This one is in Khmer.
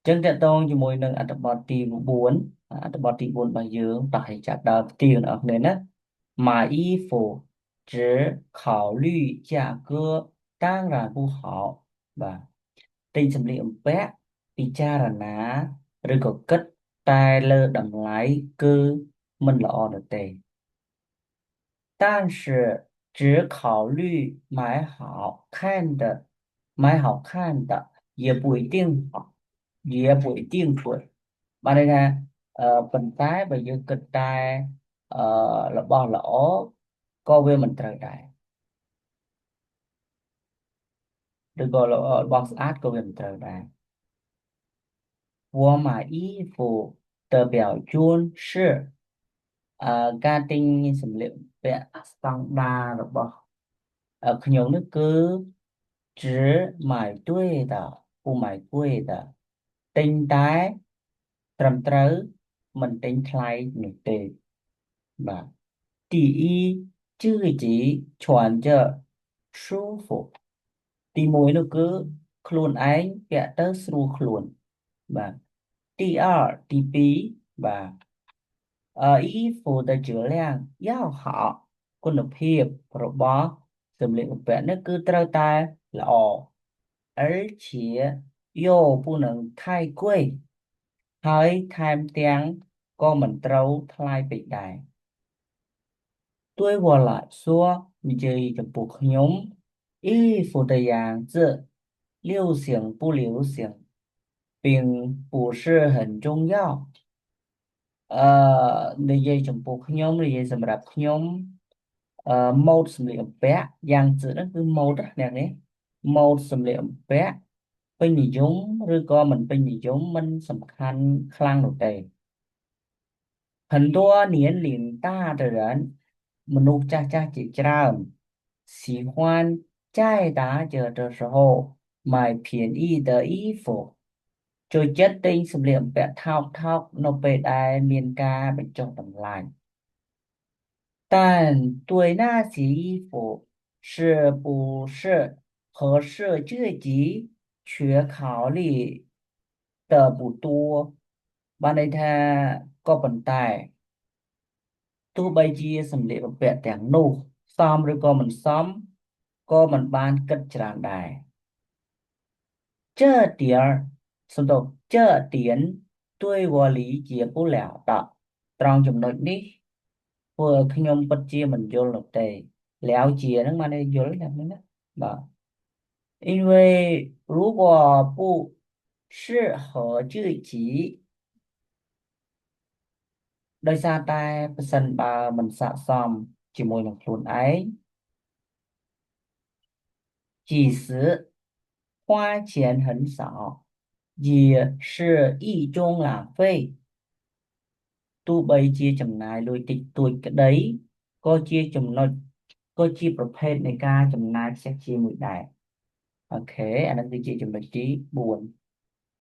Chân tệ tông cho môi nâng ảnh bọt tì 4 ảnh bọt tì 4 bà dương tại chặt đào tiền ở nên á买衣服只考虑价格当然不好và tình sầm liệm bé pichara rồi có kết tai lơ đầm lái cơ mình lọ được tề 但是只考虑买好看的也不一定好，也不一定贵。Mà đây là vận tải bây giờ cực tài là bao lỗ có về mình trời đại được gọi là bao át có về mình trời đại 我买衣服的标准是家庭สำเร็จแบบสแตนดาร์ดหรือเปล่าខ្ញុំនេះគឺ只买对的不买贵的ទិញតែត្រឹមត្រូវមិនទិញថ្លៃនោះទេបាទ第一自己穿着舒服ទីមួយនោះគឺខ្លួនឯងពាក់ទៅស្រួលខ្លួនបាទទី二ទីពីរបាទ衣服的质量要好គុណភាពរបស់សម្លៀកបំពាក់នេះគឺត្រូវតែល្អ而且又不能太贵ហើយថែមទាំងក៏មិនត្រូវថ្លៃពេកដែរ对我来说និយាយចំពោះខ្ញុំ衣服的样子流行不流行并不是很重要និយាយចំពោះខ្ញុំនិយាយសម្រាប់ខ្ញុំម៉ូដសម្លៀកបំពាក់យ៉ាងជឿហ្នឹងគឺម៉ូដណាអ្នកនេះម៉ូដសម្លៀកបំពាក់ពេញនិយមឬក៏មិនពេញនិយមមិនសំខាន់ខ្លាំងនោះទេ很多年龄大的人មនុស្សចាស់ចាស់ជាច្រើន喜欢在打折的时候买便宜的衣服ចូលចិត្តទិញសម្លៀកបំពាក់ថោកនៅពេលដែលមានការបញ្ចុះតម្លៃ但对那些衣服是不是合适自己却考虑的不多បានន័យថាក៏ប៉ុន្តែទោះបីជាសម្លៀកបំពាក់ទាំងនោះសមឬក៏មិនសមក៏មិនបានគិតច្រើនដែរ这点儿សំដៅ这点对我理解不了的ត្រង់ចំណុចនេះធ្វើឲ្យខ្ញុំពិតជាមិនយល់នោះទេแล้วជាហ្នឹងមកនេះយល់ណាស់ណាបាទ因为如果不适合自己ដោយសារតែប្រសិនបើមិនស័ក្តិសមជាមួយនឹងខ្លួនឯង即使花钱很少也是一种浪费ទោះបីជាចំណាយលុយតិចតួចក្តីក៏ជាចំណុចក៏ជាប្រភេទនៃការចំណាយខ្ជះខ្ជាយមួយដែរអូខេអានោះគឺជាចំណុចទី4